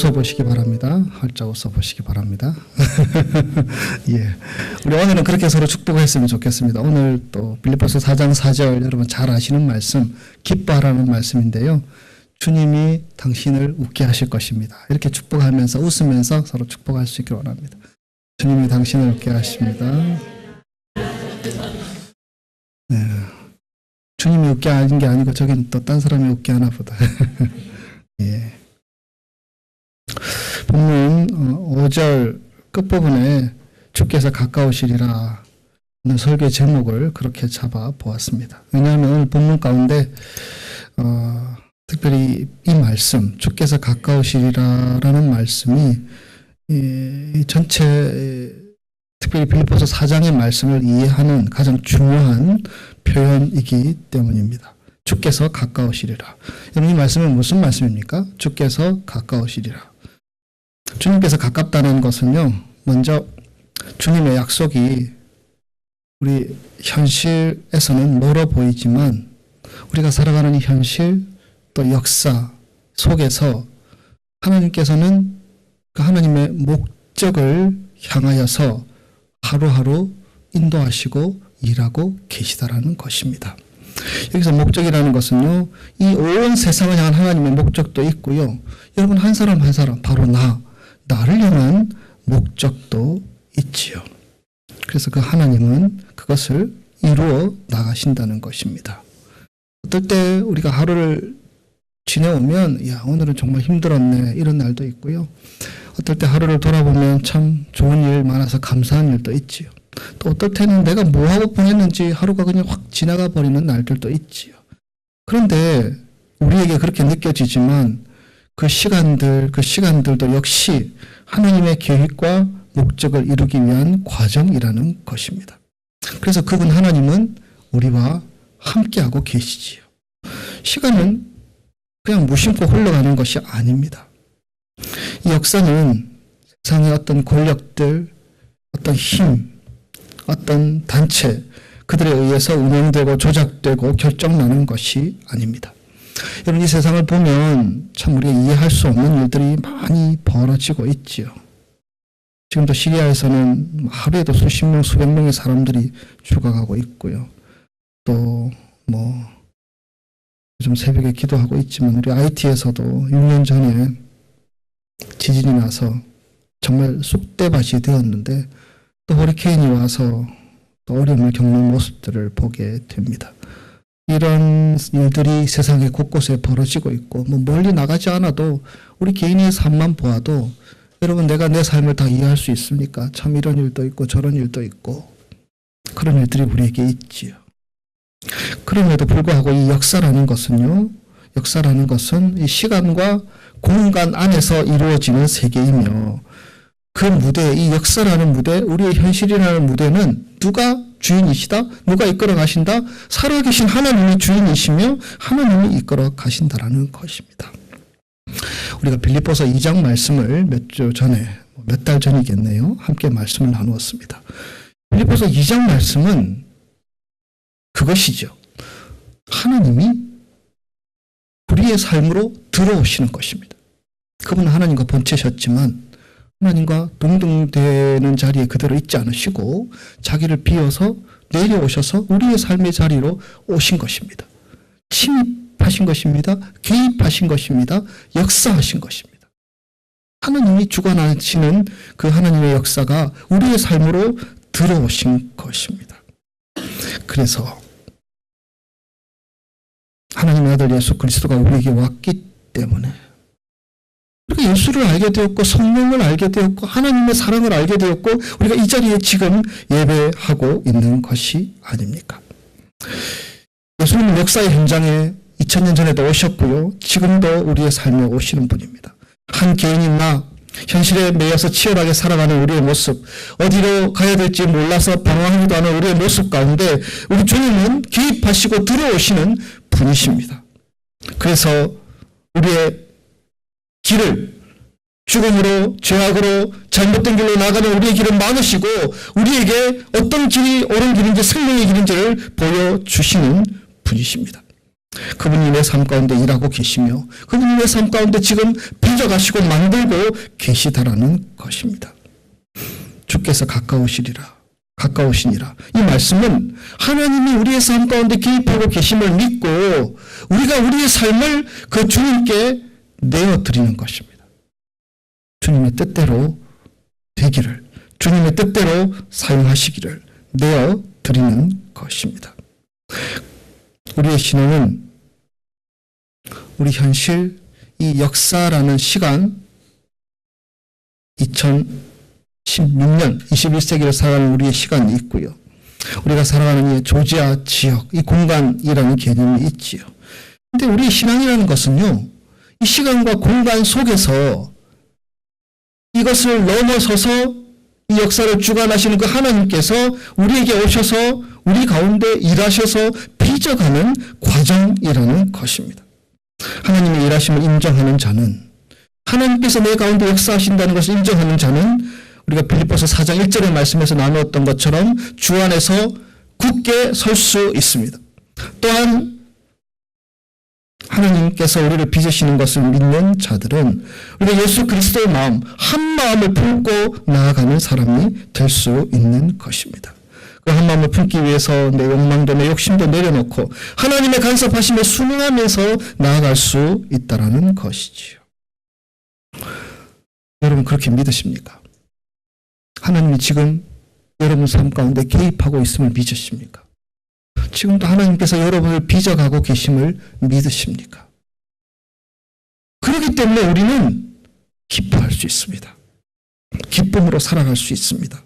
웃어보시기 바랍니다. 활짝 웃어보시기 바랍니다. 예, 우리 오늘은 그렇게 서로 축복했으면 좋겠습니다. 오늘 또 빌립보서 4장 4절 여러분 잘 아시는 말씀, 기뻐하라는 말씀인데요. 주님이 당신을 웃게 하실 것입니다. 이렇게 축복하면서 웃으면서 서로 축복할 수 있기를 원합니다. 주님이 당신을 웃게 하십니다. 네. 주님이 웃게 하는 게 아니고 저긴 또 딴 사람이 웃게 하나 보다. 예. 본문 5절 끝부분에 주께서 가까우시리라 하는 설교 제목을 그렇게 잡아 보았습니다. 왜냐하면 오늘 본문 가운데 특별히 이 말씀 주께서 가까우시리라라는 말씀이 전체 특별히 빌립보서 4장의 말씀을 이해하는 가장 중요한 표현이기 때문입니다. 주께서 가까우시리라. 여러분 이 말씀은 무슨 말씀입니까? 주께서 가까우시리라. 주님께서 가깝다는 것은요, 먼저 주님의 약속이 우리 현실에서는 멀어 보이지만 우리가 살아가는 이 현실 또 역사 속에서 하나님께서는 그 하나님의 목적을 향하여서 하루하루 인도하시고 일하고 계시다라는 것입니다. 여기서 목적이라는 것은요, 이 온 세상을 향한 하나님의 목적도 있고요. 여러분 한 사람 한 사람 바로 나를 향한 목적도 있지요. 그래서 그 하나님은 그것을 이루어 나가신다는 것입니다. 어떨 때 우리가 하루를 지내오면 야 오늘은 정말 힘들었네 이런 날도 있고요. 어떨 때 하루를 돌아보면 참 좋은 일 많아서 감사한 일도 있지요. 또 어떨 때는 내가 뭐하고 보냈는지 하루가 그냥 확 지나가 버리는 날들도 있지요. 그런데 우리에게 그렇게 느껴지지만 그 시간들도 역시 하나님의 계획과 목적을 이루기 위한 과정이라는 것입니다. 그래서 그분 하나님은 우리와 함께하고 계시지요. 시간은 그냥 무심코 흘러가는 것이 아닙니다. 이 역사는 세상의 어떤 권력들, 어떤 힘, 어떤 단체, 그들에 의해서 운영되고 조작되고 결정나는 것이 아닙니다. 여러분 이 세상을 보면 참 우리가 이해할 수 없는 일들이 많이 벌어지고 있지요. 지금도 시리아에서는 하루에도 수십 명, 수백 명의 사람들이 죽어가고 있고요. 또 요즘 새벽에 기도하고 있지만 우리 IT에서도 6년 전에 지진이 나서 정말 쑥대밭이 되었는데 또 허리케인이 와서 또 어려움을 겪는 모습들을 보게 됩니다. 이런 일들이 세상의 곳곳에 벌어지고 있고 멀리 나가지 않아도 우리 개인의 삶만 보아도 여러분 내가 내 삶을 다 이해할 수 있습니까? 참 이런 일도 있고 저런 일도 있고 그런 일들이 우리에게 있지요. 그럼에도 불구하고 이 역사라는 것은 이 시간과 공간 안에서 이루어지는 세계이며 그 무대, 이 역사라는 무대, 우리의 현실이라는 무대는 누가 주인이시다? 누가 이끌어 가신다? 살아계신 하나님이 주인이시며 하나님이 이끌어 가신다라는 것입니다. 우리가 빌립보서 2장 말씀을 몇 달 전이겠네요. 함께 말씀을 나누었습니다. 빌립보서 2장 말씀은 그것이죠. 하나님이 우리의 삶으로 들어오시는 것입니다. 그분은 하나님과 본체셨지만 하나님과 동등되는 자리에 그대로 있지 않으시고 자기를 비워서 내려오셔서 우리의 삶의 자리로 오신 것입니다. 침입하신 것입니다. 개입하신 것입니다. 역사하신 것입니다. 하나님이 주관하시는 그 하나님의 역사가 우리의 삶으로 들어오신 것입니다. 그래서 하나님의 아들 예수 그리스도가 우리에게 왔기 때문에 우리가 예수를 알게 되었고 성령을 알게 되었고 하나님의 사랑을 알게 되었고 우리가 이 자리에 지금 예배하고 있는 것이 아닙니까? 예수님은 역사의 현장에 2000년 전에도 오셨고요. 지금도 우리의 삶에 오시는 분입니다. 한 개인인 현실에 매여서 치열하게 살아가는 우리의 모습, 어디로 가야 될지 몰라서 방황하기도 하는 우리의 모습 가운데 우리 주님은 개입하시고 들어오시는 분이십니다. 그래서 우리의 길을 죽음으로 죄악으로 잘못된 길로 나가는 우리의 길을 막으시고 우리에게 어떤 길이 옳은 길인지 생명의 길인지를 보여주시는 분이십니다. 그분이 내 삶 가운데 일하고 계시며 그분이 내 삶 가운데 지금 빚어가시고 만들고 계시다라는 것입니다. 주께서 가까우시니라. 이 말씀은 하나님이 우리의 삶 가운데 개입하고 계심을 믿고 우리가 우리의 삶을 그 주님께 내어드리는 것입니다. 주님의 뜻대로 되기를, 주님의 뜻대로 사용하시기를 내어드리는 것입니다. 우리의 신앙은 우리 현실, 이 역사라는 시간, 2016년, 21세기를 살아가는 우리의 시간이 있고요. 우리가 살아가는 이 조지아 지역, 이 공간이라는 개념이 있지요. 근데 우리의 신앙이라는 것은요, 이 시간과 공간 속에서 이것을 넘어서서 이 역사를 주관하시는 그 하나님께서 우리에게 오셔서 우리 가운데 일하셔서 빚어가는 과정이라는 것입니다. 하나님의 일하심을 인정하는 자는, 하나님께서 내 가운데 역사하신다는 것을 인정하는 자는 우리가 빌립보서 4장 1절의 말씀에서 나누었던 것처럼 주 안에서 굳게 설 수 있습니다. 또한 하나님께서 우리를 빚으시는 것을 믿는 자들은 우리가 예수 그리스도의 마음, 한 마음을 품고 나아가는 사람이 될 수 있는 것입니다. 그 한 마음을 품기 위해서 내 욕망도 내 욕심도 내려놓고 하나님의 간섭하심에 순응하면서 나아갈 수 있다라는 것이지요. 여러분 그렇게 믿으십니까? 하나님이 지금 여러분 삶 가운데 개입하고 있음을 믿으십니까? 지금도 하나님께서 여러분을 빚어가고 계심을 믿으십니까? 그렇기 때문에 우리는 기뻐할 수 있습니다. 기쁨으로 살아갈 수 있습니다.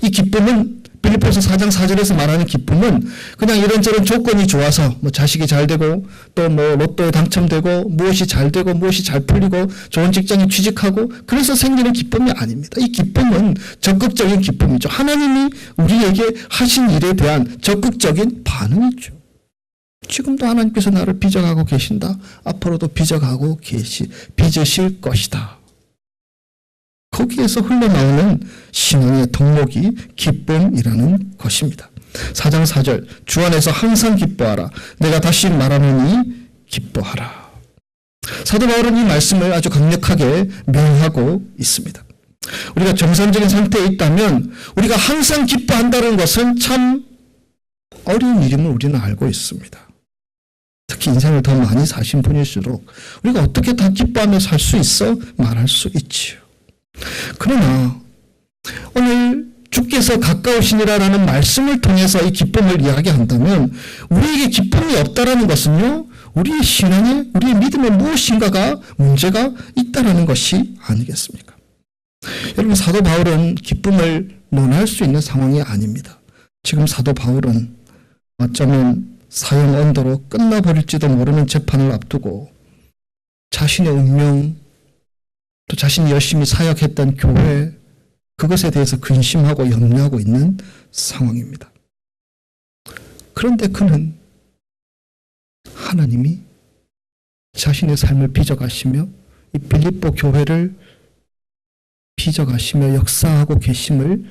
이 기쁨은 빌립보서 4장 4절에서 말하는 기쁨은 그냥 이런저런 조건이 좋아서 뭐 자식이 잘 되고 또 뭐 로또에 당첨되고 무엇이 잘 되고 무엇이 잘 풀리고 좋은 직장에 취직하고 그래서 생기는 기쁨이 아닙니다. 이 기쁨은 적극적인 기쁨이죠. 하나님이 우리에게 하신 일에 대한 적극적인 반응이죠. 지금도 하나님께서 나를 빚어가고 계신다. 앞으로도 빚어가고 빚으실 것이다. 거기에서 흘러나오는 신앙의 덕목이 기쁨이라는 것입니다. 4장 4절 주 안에서 항상 기뻐하라. 내가 다시 말하노니 기뻐하라. 사도 바울은 이 말씀을 아주 강력하게 명하고 있습니다. 우리가 정상적인 상태에 있다면 우리가 항상 기뻐한다는 것은 참 어려운 일임을 우리는 알고 있습니다. 특히 인생을 더 많이 사신 분일수록 우리가 어떻게 다 기뻐하며 살 수 있어? 말할 수 있지요. 그러나 오늘 주께서 가까우시니라라는 말씀을 통해서 이 기쁨을 이야기한다면 우리에게 기쁨이 없다라는 것은요, 우리의 신앙에, 우리의 믿음에 무엇인가가 문제가 있다라는 것이 아니겠습니까? 여러분, 사도 바울은 기쁨을 논할 수 있는 상황이 아닙니다. 지금 사도 바울은 어쩌면 사형 언도로 끝나버릴지도 모르는 재판을 앞두고 자신의 운명, 또 자신이 열심히 사역했던 교회, 그것에 대해서 근심하고 염려하고 있는 상황입니다. 그런데 그는 하나님이 자신의 삶을 빚어가시며 이 빌립보 교회를 빚어가시며 역사하고 계심을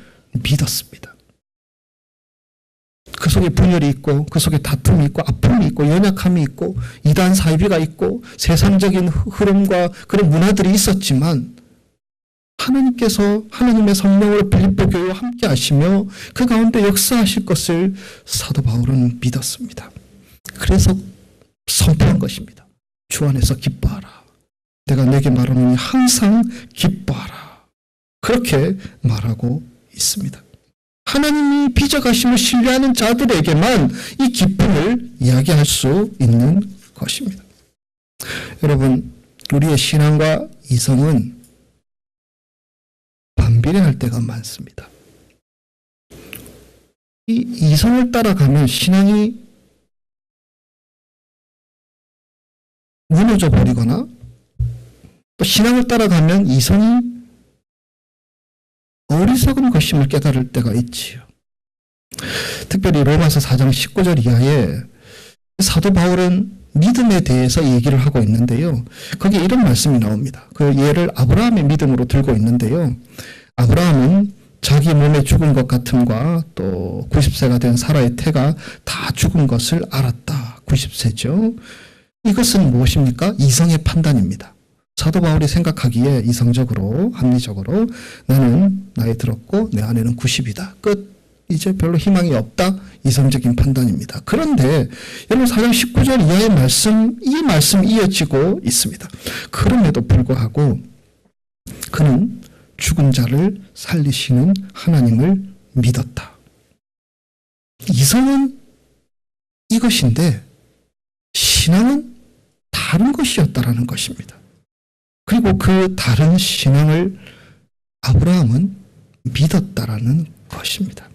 믿었습니다. 그 속에 분열이 있고 그 속에 다툼이 있고 아픔이 있고 연약함이 있고 이단 사이비가 있고 세상적인 흐름과 그런 문화들이 있었지만 하나님께서 하나님의 성령으로 빌립보 교회와 함께 하시며 그 가운데 역사하실 것을 사도 바울은 믿었습니다. 그래서 선포한 것입니다. 주 안에서 기뻐하라. 내가 내게 말하노니 항상 기뻐하라. 그렇게 말하고 있습니다. 하나님이 빚어가심을 신뢰하는 자들에게만 이 기쁨을 이야기할 수 있는 것입니다. 여러분, 우리의 신앙과 이성은 반비례할 때가 많습니다. 이 이성을 따라가면 신앙이 무너져 버리거나 또 신앙을 따라가면 이성이 어리석은 것임을 깨달을 때가 있지요. 특별히 로마서 4장 19절 이하에 사도 바울은 믿음에 대해서 얘기를 하고 있는데요. 거기에 이런 말씀이 나옵니다. 그 예를 아브라함의 믿음으로 들고 있는데요. 아브라함은 자기 몸에 죽은 것 같음과 또 90세가 된 사라의 태가 다 죽은 것을 알았다. 90세죠. 이것은 무엇입니까? 이성의 판단입니다. 사도 바울이 생각하기에 이성적으로, 합리적으로 나는 나이 들었고 내 아내는 90이다. 끝. 이제 별로 희망이 없다. 이성적인 판단입니다. 그런데 여러분 4장 19절 이하의 말씀, 이 말씀 이어지고 있습니다. 그럼에도 불구하고 그는 죽은 자를 살리시는 하나님을 믿었다. 이성은 이것인데 신앙은 다른 것이었다라는 것입니다. 그리고 그 다른 신앙을 아브라함은 믿었다라는 것입니다.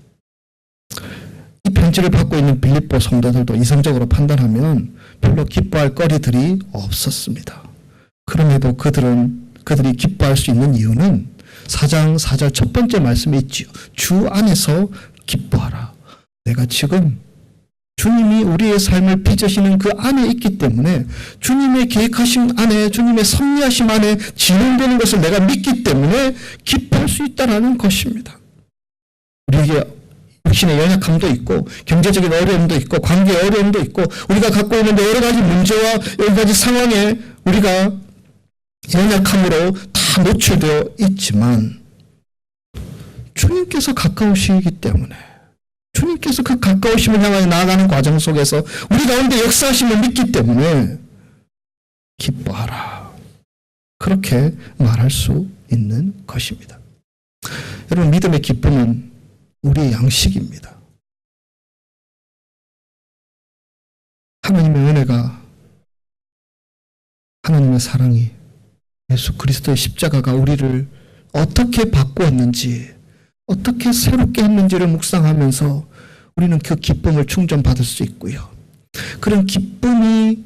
이 편지를 받고 있는 빌립보 성도들도 이성적으로 판단하면 별로 기뻐할 거리들이 없었습니다. 그럼에도 그들이 기뻐할 수 있는 이유는 4장 4절 첫 번째 말씀에 있지요. 주 안에서 기뻐하라. 내가 지금 주님이 우리의 삶을 빚으시는 그 안에 있기 때문에 주님의 계획하심 안에, 주님의 섭리하심 안에 진행되는 것을 내가 믿기 때문에 기뻐할 수 있다는 것입니다. 우리에게 육신의 연약함도 있고 경제적인 어려움도 있고 관계의 어려움도 있고 우리가 갖고 있는 여러 가지 문제와 여러 가지 상황에 우리가 연약함으로 다 노출되어 있지만 주님께서 가까우시기 때문에 주님께서 그 가까우심을 향하여 나아가는 과정 속에서 우리 가운데 역사하심을 믿기 때문에 기뻐하라. 그렇게 말할 수 있는 것입니다. 여러분, 믿음의 기쁨은 우리의 양식입니다. 하나님의 은혜가, 하나님의 사랑이, 예수 그리스도의 십자가가 우리를 어떻게 바꾸었는지, 어떻게 새롭게 했는지를 묵상하면서 우리는 그 기쁨을 충전받을 수 있고요. 그런 기쁨이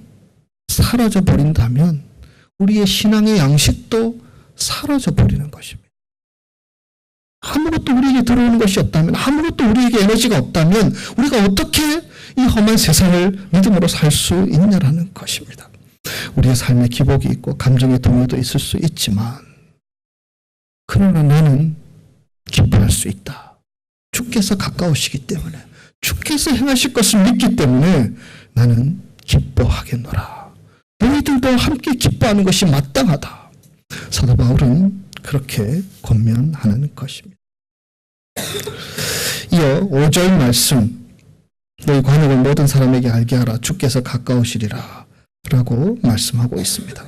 사라져 버린다면 우리의 신앙의 양식도 사라져 버리는 것입니다. 아무것도 우리에게 들어오는 것이 없다면, 아무것도 우리에게 에너지가 없다면 우리가 어떻게 이 험한 세상을 믿음으로 살 수 있냐라는 것입니다. 우리의 삶에 기복이 있고 감정의 동요도 있을 수 있지만 그러나 나는 기뻐할 수 있다. 주께서 가까우시기 때문에, 주께서 행하실 것을 믿기 때문에 나는 기뻐하겠노라. 너희들도 함께 기뻐하는 것이 마땅하다. 사도 바울은 그렇게 권면하는 것입니다. 이어 5절 말씀, 너희 관역을 모든 사람에게 알게 하라. 주께서 가까우시리라 라고 말씀하고 있습니다.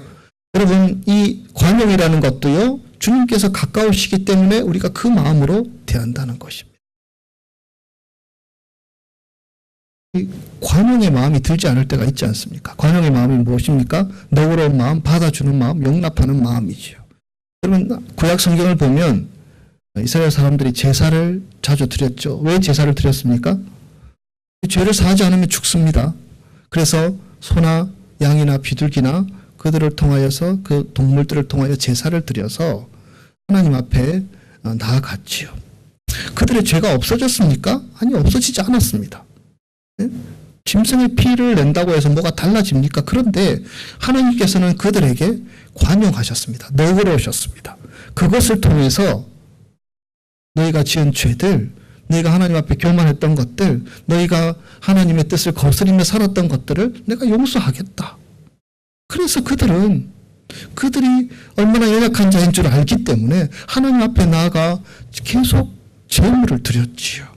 여러분, 이 관용이라는 것도요, 주님께서 가까우시기 때문에 우리가 그 마음으로 대한다는 것입니다. 이 관용의 마음이 들지 않을 때가 있지 않습니까? 관용의 마음이 무엇입니까? 너그러운 마음, 받아주는 마음, 용납하는 마음이지요. 여러분, 구약 성경을 보면 이스라엘 사람들이 제사를 자주 드렸죠. 왜 제사를 드렸습니까? 죄를 사하지 않으면 죽습니다. 그래서 소나 양이나 비둘기나 그들을 통하여서, 그 동물들을 통하여 제사를 드려서 하나님 앞에 나아갔지요. 그들의 죄가 없어졌습니까? 아니, 없어지지 않았습니다. 짐승의 피를 낸다고 해서 뭐가 달라집니까? 그런데 하나님께서는 그들에게 관용하셨습니다. 너그러우셨습니다. 그것을 통해서 너희가 지은 죄들, 너희가 하나님 앞에 교만했던 것들, 너희가 하나님의 뜻을 거스리며 살았던 것들을 내가 용서하겠다. 그래서 그들이 얼마나 연약한 자인 줄 알기 때문에 하나님 앞에 나아가 계속 제물을 드렸지요.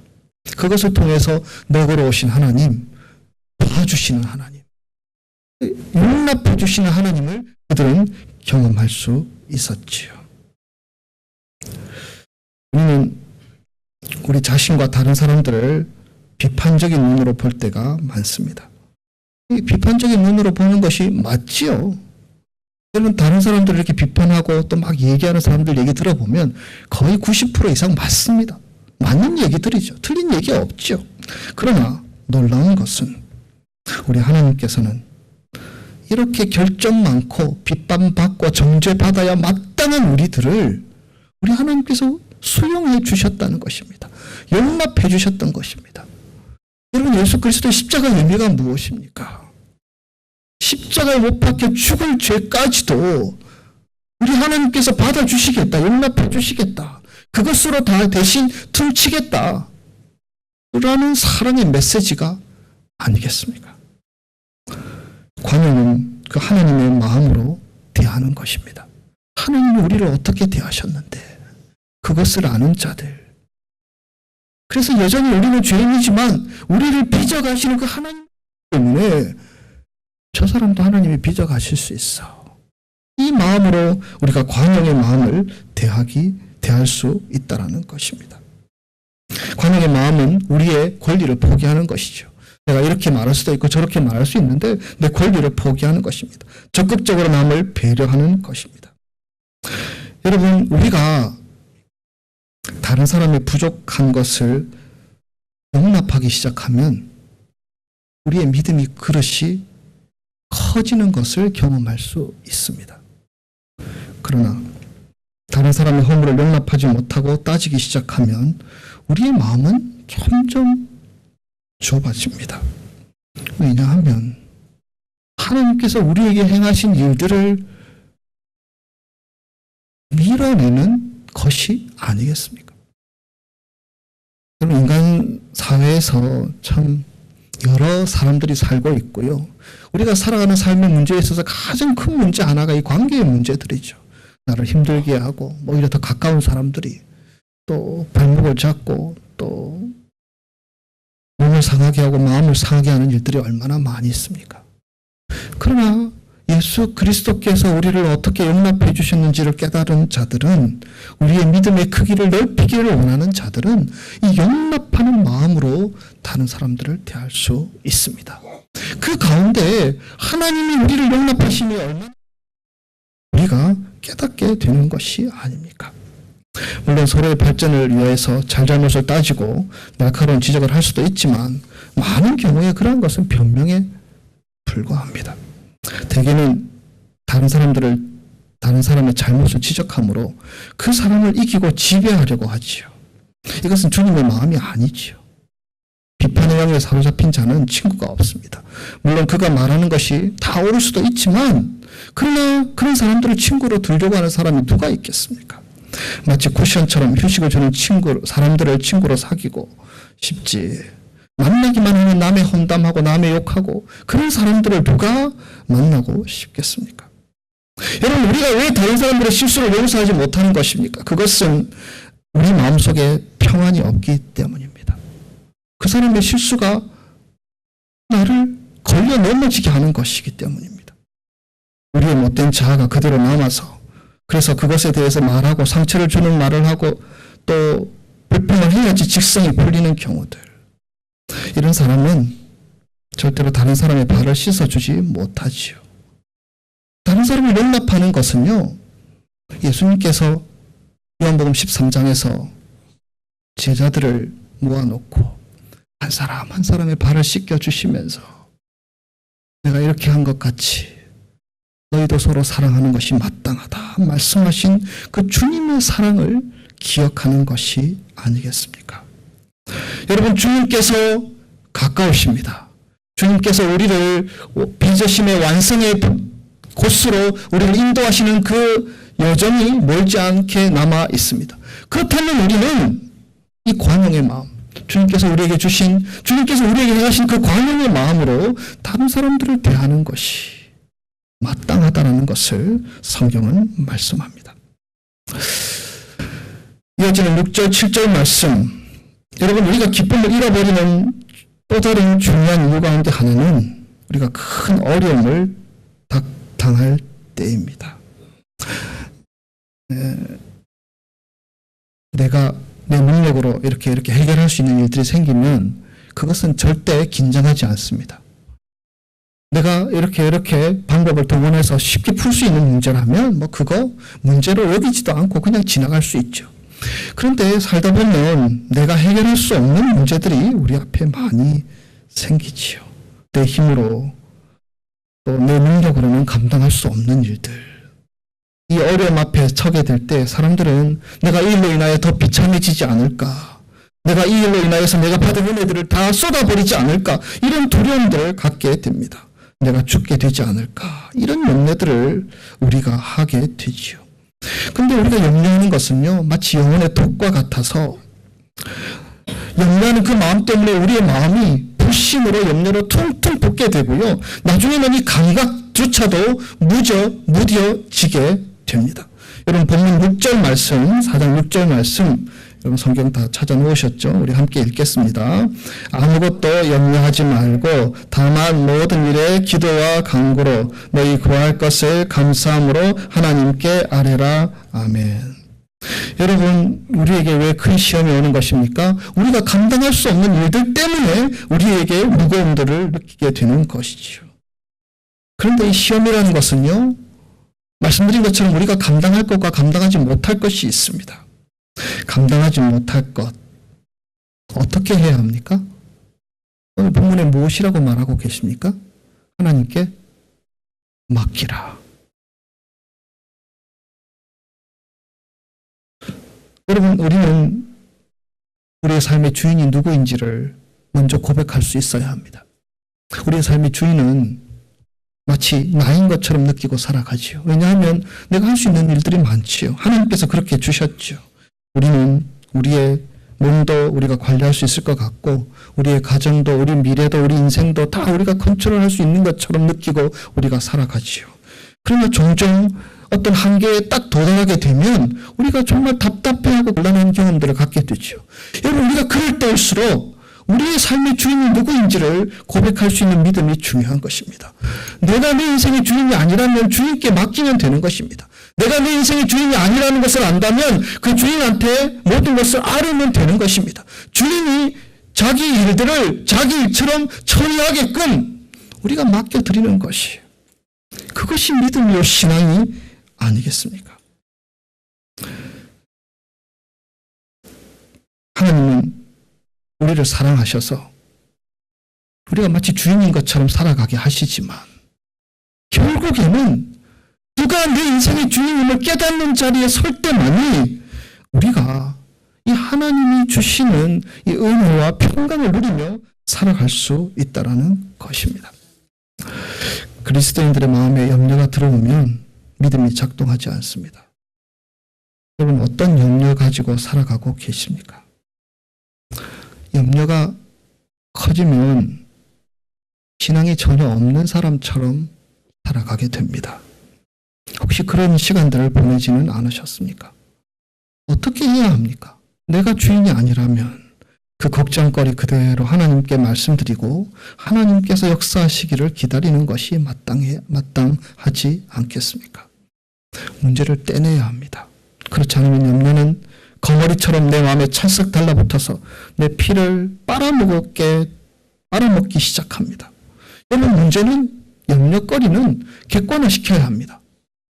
그것을 통해서 너그러우신 하나님, 봐주시는 하나님, 용납해 주시는 하나님을 그들은 경험할 수 있었지요. 우리는 우리 자신과 다른 사람들을 비판적인 눈으로 볼 때가 많습니다. 이 비판적인 눈으로 보는 것이 맞지요. 저는 다른 사람들을 이렇게 비판하고 또 막 얘기하는 사람들 얘기 들어보면 거의 90% 이상 맞습니다. 맞는 얘기들이죠. 틀린 얘기 없죠. 그러나 놀라운 것은 우리 하나님께서는 이렇게 결점 많고 비판받고 정죄받아야 마땅한 우리들을 우리 하나님께서 수용해 주셨다는 것입니다. 용납해 주셨던 것입니다. 여러분, 예수 그리스도의 십자가의 의미가 무엇입니까? 십자가에 못 박혀 죽을 죄까지도 우리 하나님께서 받아주시겠다, 용납해 주시겠다, 그것으로 다 대신 퉁치겠다 라는 사랑의 메시지가 아니겠습니까? 관용은 그 하나님의 마음으로 대하는 것입니다. 하나님이 우리를 어떻게 대하셨는데 그것을 아는 자들. 그래서 여전히 우리는 죄인이지만 우리를 빚어가시는 그 하나님 때문에 저 사람도 하나님이 빚어가실 수 있어. 이 마음으로 우리가 관용의 마음을 대할 수 있다는 것입니다. 관용의 마음은 우리의 권리를 포기하는 것이죠. 내가 이렇게 말할 수도 있고 저렇게 말할 수 있는데 내 권리를 포기하는 것입니다. 적극적으로 남을 배려하는 것입니다. 여러분, 우리가 다른 사람의 부족한 것을 용납하기 시작하면 우리의 믿음의 그릇이 커지는 것을 경험할 수 있습니다. 그러나 다른 사람의 허물을 용납하지 못하고 따지기 시작하면 우리의 마음은 점점 좁아집니다. 왜냐하면 하나님께서 우리에게 행하신 일들을 밀어내는 것이 아니겠습니까? 인간 사회에서 참 여러 사람들이 살고 있고요. 우리가 살아가는 삶의 문제에 있어서 가장 큰 문제 하나가 이 관계의 문제들이죠. 나를 힘들게 하고 오히려 더 가까운 사람들이 또 발목을 잡고 또 몸을 상하게 하고 마음을 상하게 하는 일들이 얼마나 많이 있습니까? 그러나 예수 그리스도께서 우리를 어떻게 용납해 주셨는지를 깨달은 자들은, 우리의 믿음의 크기를 넓히기를 원하는 자들은 이 용납하는 마음으로 다른 사람들을 대할 수 있습니다. 그 가운데 하나님이 우리를 용납하심이 얼마나 우리가 깨닫게 되는 것이 아닙니까? 물론 서로의 발전을 위해서 잘잘못을 따지고 날카로운 지적을 할 수도 있지만 많은 경우에 그러한 것은 변명에 불과합니다. 대개는 다른 사람의 잘못을 지적함으로 그 사람을 이기고 지배하려고 하지요. 이것은 주님의 마음이 아니지요. 비판의 영에 사로잡힌 자는 친구가 없습니다. 물론 그가 말하는 것이 다 옳을 수도 있지만 그러나 그런 사람들을 친구로 두려고 하는 사람이 누가 있겠습니까? 마치 쿠션처럼 휴식을 주는 사람들을 친구로 사귀고 싶지, 만나기만 하면 남의 험담하고 남의 욕하고 그런 사람들을 누가 만나고 싶겠습니까? 여러분, 우리가 왜 다른 사람들의 실수를 용서하지 못하는 것입니까? 그것은 우리 마음속에 평안이 없기 때문입니다. 그 사람의 실수가 나를 걸려 넘어지게 하는 것이기 때문입니다. 우리의 못된 자아가 그대로 남아서, 그래서 그것에 대해서 말하고 상처를 주는 말을 하고 또 불평을 해야지 직성이 풀리는 경우들, 이런 사람은 절대로 다른 사람의 발을 씻어주지 못하지요. 다른 사람을 용납하는 것은요, 예수님께서 요한복음 13장에서 제자들을 모아놓고 한 사람 한 사람의 발을 씻겨주시면서 내가 이렇게 한 것 같이 너희도 서로 사랑하는 것이 마땅하다 말씀하신 그 주님의 사랑을 기억하는 것이 아니겠습니까? 여러분, 주님께서 가까우십니다. 주님께서 우리를 빚으심의 완성의 곳으로 우리를 인도하시는 그 여정이 멀지 않게 남아 있습니다. 그렇다면 우리는 이 관용의 마음, 주님께서 우리에게 행하신 그 관용의 마음으로 다른 사람들을 대하는 것이 마땅하다는 것을 성경은 말씀합니다. 이어지는 6절, 7절 말씀, 여러분, 우리가 기쁨을 잃어버리는 또 다른 중요한 이유 가운데 하나는 우리가 큰 어려움을 당할 때입니다. 내가 내 능력으로 이렇게 해결할 수 있는 일들이 생기면 그것은 절대 긴장하지 않습니다. 내가 이렇게 방법을 동원해서 쉽게 풀 수 있는 문제라면 그거 문제로 여기지도 않고 그냥 지나갈 수 있죠. 그런데 살다 보면 내가 해결할 수 없는 문제들이 우리 앞에 많이 생기지요. 내 힘으로 또 내 능력으로는 감당할 수 없는 일들. 이 어려움 앞에 서게 될 때 사람들은 내가 이 일로 인하여 더 비참해지지 않을까, 내가 이 일로 인하여서 내가 받은 은혜들을 다 쏟아버리지 않을까, 이런 두려움들을 갖게 됩니다. 내가 죽게 되지 않을까, 이런 염려들을 우리가 하게 되지요. 그런데 우리가 염려하는 것은요, 마치 영혼의 독과 같아서 염려하는 그 마음 때문에 우리의 마음이 불신으로 염려로 퉁퉁 붓게 되고요. 나중에는 이 감각조차도 무뎌지게 됩니다. 여러분 본문 6절 말씀, 4장 6절 말씀 여러분 성경 다 찾아놓으셨죠? 우리 함께 읽겠습니다. 아무것도 염려하지 말고 다만 모든 일에 기도와 간구로 너희 구할 것을 감사함으로 하나님께 아뢰라. 아멘. 여러분 우리에게 왜 큰 시험이 오는 것입니까? 우리가 감당할 수 없는 일들 때문에 우리에게 무거움들을 느끼게 되는 것이죠. 그런데 이 시험이라는 것은요, 말씀드린 것처럼 우리가 감당할 것과 감당하지 못할 것이 있습니다. 감당하지 못할 것 어떻게 해야 합니까? 오늘 본문에 무엇이라고 말하고 계십니까? 하나님께 맡기라. 여러분 우리는 우리의 삶의 주인이 누구인지를 먼저 고백할 수 있어야 합니다. 우리의 삶의 주인은 마치 나인 것처럼 느끼고 살아가지요. 왜냐하면 내가 할 수 있는 일들이 많지요. 하나님께서 그렇게 주셨죠. 우리는 우리의 몸도 우리가 관리할 수 있을 것 같고 우리의 가정도 우리 미래도 우리 인생도 다 우리가 컨트롤할 수 있는 것처럼 느끼고 우리가 살아가지요. 그러나 종종 어떤 한계에 딱 도달하게 되면 우리가 정말 답답해하고 곤란한 경험들을 갖게 되죠. 여러분 우리가 그럴 때일수록 우리의 삶의 주인이 누구인지를 고백할 수 있는 믿음이 중요한 것입니다. 내가 내 인생의 주인이 아니라면 주인께 맡기면 되는 것입니다. 내가 내 인생의 주인이 아니라는 것을 안다면 그 주인한테 모든 것을 아뢰면 되는 것입니다. 주인이 자기 일들을 자기 일처럼 처리하게끔 우리가 맡겨드리는 것이 그것이 믿음이요 신앙이 아니겠습니까? 하나님은 우리를 사랑하셔서 우리가 마치 주인인 것처럼 살아가게 하시지만 결국에는 누가 내 인생의 주인임을 깨닫는 자리에 설 때만이 우리가 이 하나님이 주시는 이 은혜와 평강을 누리며 살아갈 수 있다는 것입니다. 그리스도인들의 마음에 염려가 들어오면 믿음이 작동하지 않습니다. 여러분 어떤 염려 가지고 살아가고 계십니까? 염려가 커지면 신앙이 전혀 없는 사람처럼 살아가게 됩니다. 혹시 그런 시간들을 보내지는 않으셨습니까? 어떻게 해야 합니까? 내가 주인이 아니라면 그 걱정거리 그대로 하나님께 말씀드리고 하나님께서 역사하시기를 기다리는 것이 마땅하지 않겠습니까? 문제를 떼내야 합니다. 그렇지 않으면 염려는 거머리처럼 내 마음에 찰싹 달라붙어서 내 피를 빨아먹기 시작합니다. 여러분 문제는 염려거리는 객관화시켜야 합니다.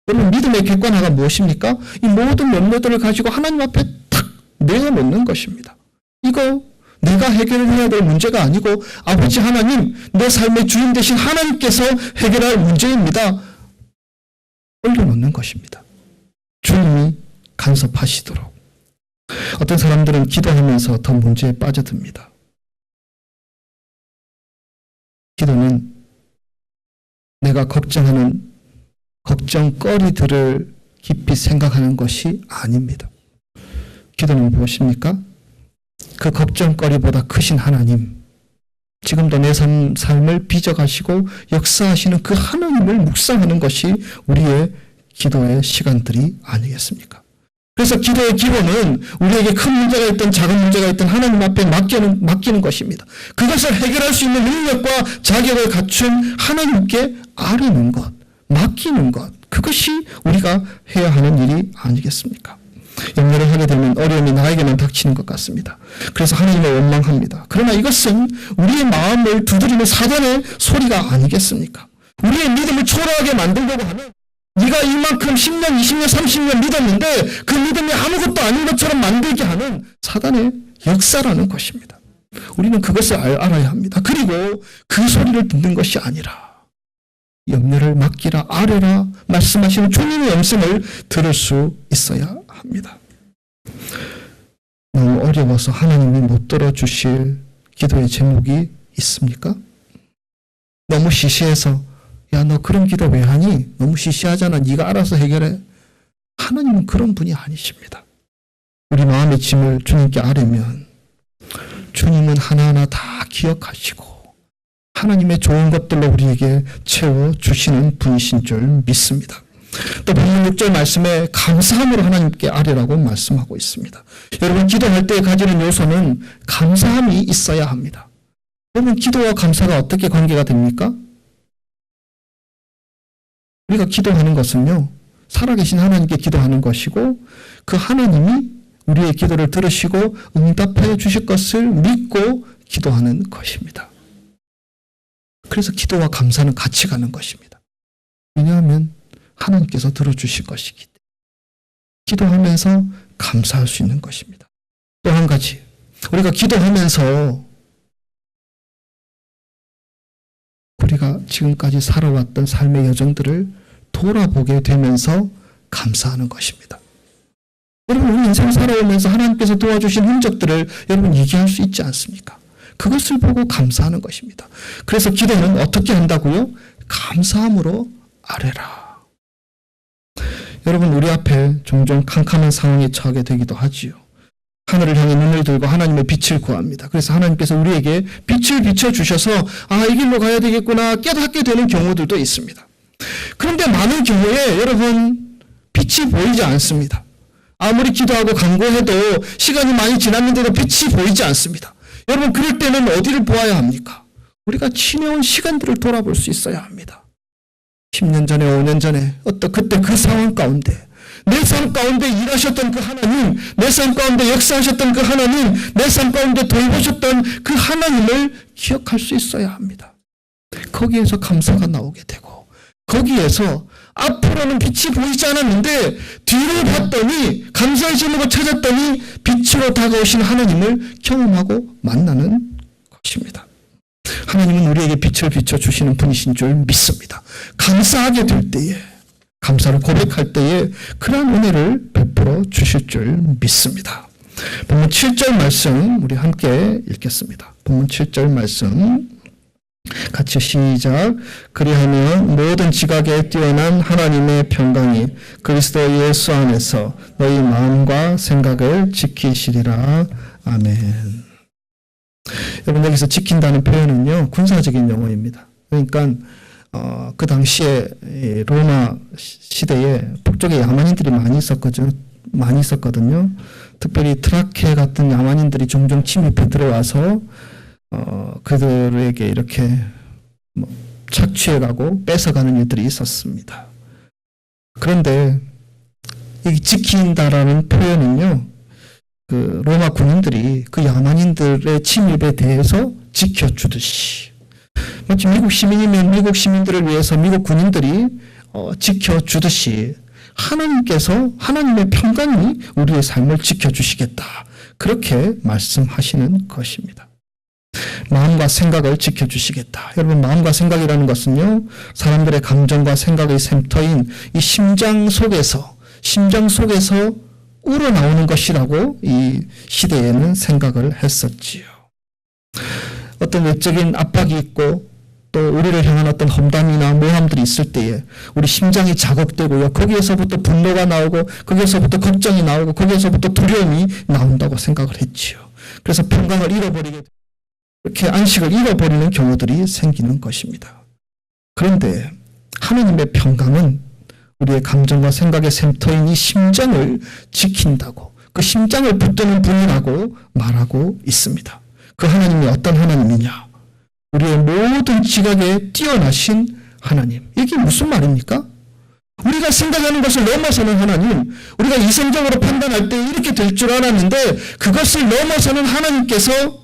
여러분 믿음의 객관화가 무엇입니까? 이 모든 염려들을 가지고 하나님 앞에 탁 내어놓는 것입니다. 이거 내가 해결해야 될 문제가 아니고 아버지 하나님, 내 삶의 주인 되신 하나님께서 해결할 문제입니다. 올려놓는 것입니다. 주님이 간섭하시도록. 어떤 사람들은 기도하면서 더 문제에 빠져듭니다. 기도는 내가 걱정하는 걱정거리들을 깊이 생각하는 것이 아닙니다. 기도는 무엇입니까? 그 걱정거리보다 크신 하나님, 지금도 내 삶을 빚어가시고 역사하시는 그 하나님을 묵상하는 것이 우리의 기도의 시간들이 아니겠습니까? 그래서 기도의 기본은 우리에게 큰 문제가 있든 작은 문제가 있든 하나님 앞에 맡기는 것입니다. 그것을 해결할 수 있는 능력과 자격을 갖춘 하나님께 아뢰는 것, 맡기는 것, 그것이 우리가 해야 하는 일이 아니겠습니까? 염려를 하게 되면 어려움이 나에게만 닥치는 것 같습니다. 그래서 하나님을 원망합니다. 그러나 이것은 우리의 마음을 두드리는 사단의 소리가 아니겠습니까? 우리의 믿음을 초라하게 만들려고 하는, 네가 이만큼 10년, 20년, 30년 믿었는데 그 믿음이 아무것도 아닌 것처럼 만들게 하는 사단의 역사라는 것입니다. 우리는 그것을 알아야 합니다. 그리고 그 소리를 듣는 것이 아니라 염려를 맡기라, 아뢰라 말씀하시는 주님의 음성을 들을 수 있어야 합니다. 너무 어려워서 하나님이 못 들어주실 기도의 제목이 있습니까? 너무 시시해서 야, 너 그런 기도 왜 하니? 너무 시시하잖아. 네가 알아서 해결해. 하나님은 그런 분이 아니십니다. 우리 마음의 짐을 주님께 아뢰면 주님은 하나하나 다 기억하시고 하나님의 좋은 것들로 우리에게 채워주시는 분이신 줄 믿습니다. 또 본문 6절 말씀에 감사함으로 하나님께 아뢰라고 말씀하고 있습니다. 여러분, 기도할 때 가지는 요소는 감사함이 있어야 합니다. 여러분, 기도와 감사가 어떻게 관계가 됩니까? 우리가 기도하는 것은요, 살아계신 하나님께 기도하는 것이고, 그 하나님이 우리의 기도를 들으시고 응답해 주실 것을 믿고 기도하는 것입니다. 그래서 기도와 감사는 같이 가는 것입니다. 왜냐하면 하나님께서 들어주실 것이기 때문에 기도하면서 감사할 수 있는 것입니다. 또 한 가지, 우리가 기도하면서 우리가 지금까지 살아왔던 삶의 여정들을 돌아보게 되면서 감사하는 것입니다. 여러분, 우리 인생 살아오면서 하나님께서 도와주신 흔적들을 여러분 얘기할 수 있지 않습니까? 그것을 보고 감사하는 것입니다. 그래서 기도는 어떻게 한다고요? 감사함으로 아뢰라. 여러분, 우리 앞에 종종 캄캄한 상황에 처하게 되기도 하지요. 하늘을 향해 눈을 들고 하나님의 빛을 구합니다. 그래서 하나님께서 우리에게 빛을 비춰주셔서 이 길로 가야 되겠구나 깨닫게 되는 경우들도 있습니다. 그런데 많은 경우에 여러분, 빛이 보이지 않습니다. 아무리 기도하고 간구해도 시간이 많이 지났는데도 빛이 보이지 않습니다. 여러분, 그럴 때는 어디를 보아야 합니까? 우리가 지내온 시간들을 돌아볼 수 있어야 합니다. 10년 전에 5년 전에 그때 그 상황 가운데 내 삶 가운데 일하셨던 그 하나님, 내 삶 가운데 역사하셨던 그 하나님, 내 삶 가운데 돌보셨던 그 하나님을 기억할 수 있어야 합니다. 거기에서 감사가 나오게 되고, 거기에서 앞으로는 빛이 보이지 않았는데 뒤를 봤더니 감사의 제목을 찾았더니 빛으로 다가오신 하나님을 경험하고 만나는 것입니다. 하나님은 우리에게 빛을 비춰주시는 분이신 줄 믿습니다. 감사하게 될 때에, 감사를 고백할 때에 그런 은혜를 베풀어 주실 줄 믿습니다. 본문 7절 말씀 우리 함께 읽겠습니다. 본문 7절 말씀 같이 시작. 그리하면 모든 지각에 뛰어난 하나님의 평강이 그리스도 예수 안에서 너희 마음과 생각을 지키시리라. 아멘. 여러분, 여기서 지킨다는 표현은요, 군사적인 용어입니다. 그러니까 그 당시에 로마 시대에 북쪽에 야만인들이 많이 있었거든요. 특별히 트라케 같은 야만인들이 종종 침입해 들어와서 그들에게 이렇게 착취해가고 뺏어가는 일들이 있었습니다. 그런데 이 지킨다라는 표현은요, 그 로마 군인들이 그 야만인들의 침입에 대해서 지켜주듯이, 마치 미국 시민이면 미국 시민들을 위해서 미국 군인들이 지켜주듯이 하나님께서, 하나님의 평강이 우리의 삶을 지켜주시겠다, 그렇게 말씀하시는 것입니다. 마음과 생각을 지켜주시겠다. 여러분, 마음과 생각이라는 것은요, 사람들의 감정과 생각의 샘터인 이 심장 속에서 우러나오는 것이라고 이 시대에는 생각을 했었지요. 어떤 외적인 압박이 있고 또 우리를 향한 어떤 험담이나 모함들이 있을 때에 우리 심장이 자극되고요, 거기에서부터 분노가 나오고 거기에서부터 걱정이 나오고 거기에서부터 두려움이 나온다고 생각을 했지요. 그래서 평강을 잃어버리게, 이렇게 안식을 잃어버리는 경우들이 생기는 것입니다. 그런데 하나님의 평강은 우리의 감정과 생각의 샘터인 이 심장을 지킨다고, 그 심장을 붙드는 분이라고 말하고 있습니다. 그 하나님이 어떤 하나님이냐? 우리의 모든 지각에 뛰어나신 하나님. 이게 무슨 말입니까? 우리가 생각하는 것을 넘어서는 하나님, 우리가 이성적으로 판단할 때 이렇게 될 줄 알았는데 그것을 넘어서는 하나님께서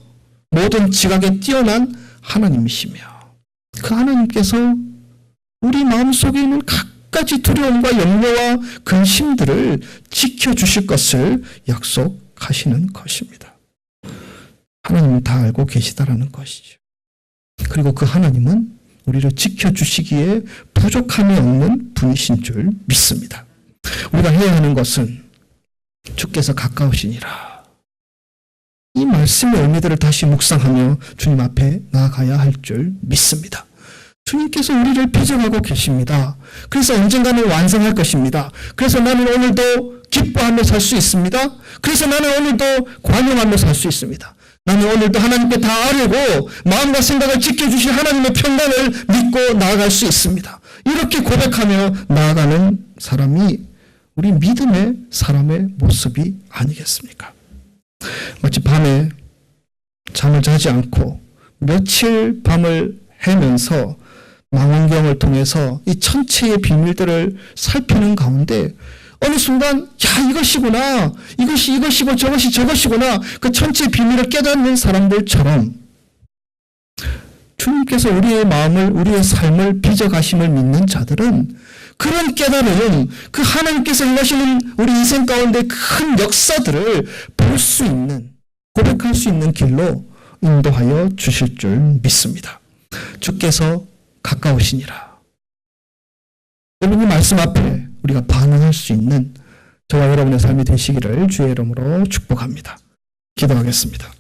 모든 지각에 뛰어난 하나님이시며, 그 하나님께서 우리 마음속에 있는 각가지 두려움과 염려와 근심들을 지켜주실 것을 약속하시는 것입니다. 하나님은 다 알고 계시다라는 것이죠. 그리고 그 하나님은 우리를 지켜주시기에 부족함이 없는 분이신 줄 믿습니다. 우리가 해야 하는 것은 주께서 가까우시니라, 이 말씀의 의미들을 다시 묵상하며 주님 앞에 나아가야 할 줄 믿습니다. 주님께서 우리를 빚어가고 계십니다. 그래서 언젠가는 완성할 것입니다. 그래서 나는 오늘도 기뻐하며 살 수 있습니다. 그래서 나는 오늘도 관용하며 살 수 있습니다. 나는 오늘도 하나님께 다 아뢰고 마음과 생각을 지켜주실 하나님의 평강을 믿고 나아갈 수 있습니다. 이렇게 고백하며 나아가는 사람이 우리 믿음의 사람의 모습이 아니겠습니까? 마치 밤에 잠을 자지 않고 며칠 밤을 헤면서 망원경을 통해서 이 천체의 비밀들을 살피는 가운데 어느 순간 야 이것이구나, 이것이고 저것이구나, 그 천체의 비밀을 깨닫는 사람들처럼 주님께서 우리의 마음을, 우리의 삶을 빚어가심을 믿는 자들은 그런 깨달음, 그 하나님께서 행하시는 우리 인생 가운데 큰 역사들을 볼 수 있는, 고백할 수 있는 길로 인도하여 주실 줄 믿습니다. 주께서 가까우시니라. 여러분, 이 말씀 앞에 우리가 반응할 수 있는 저와 여러분의 삶이 되시기를 주의 이름으로 축복합니다. 기도하겠습니다.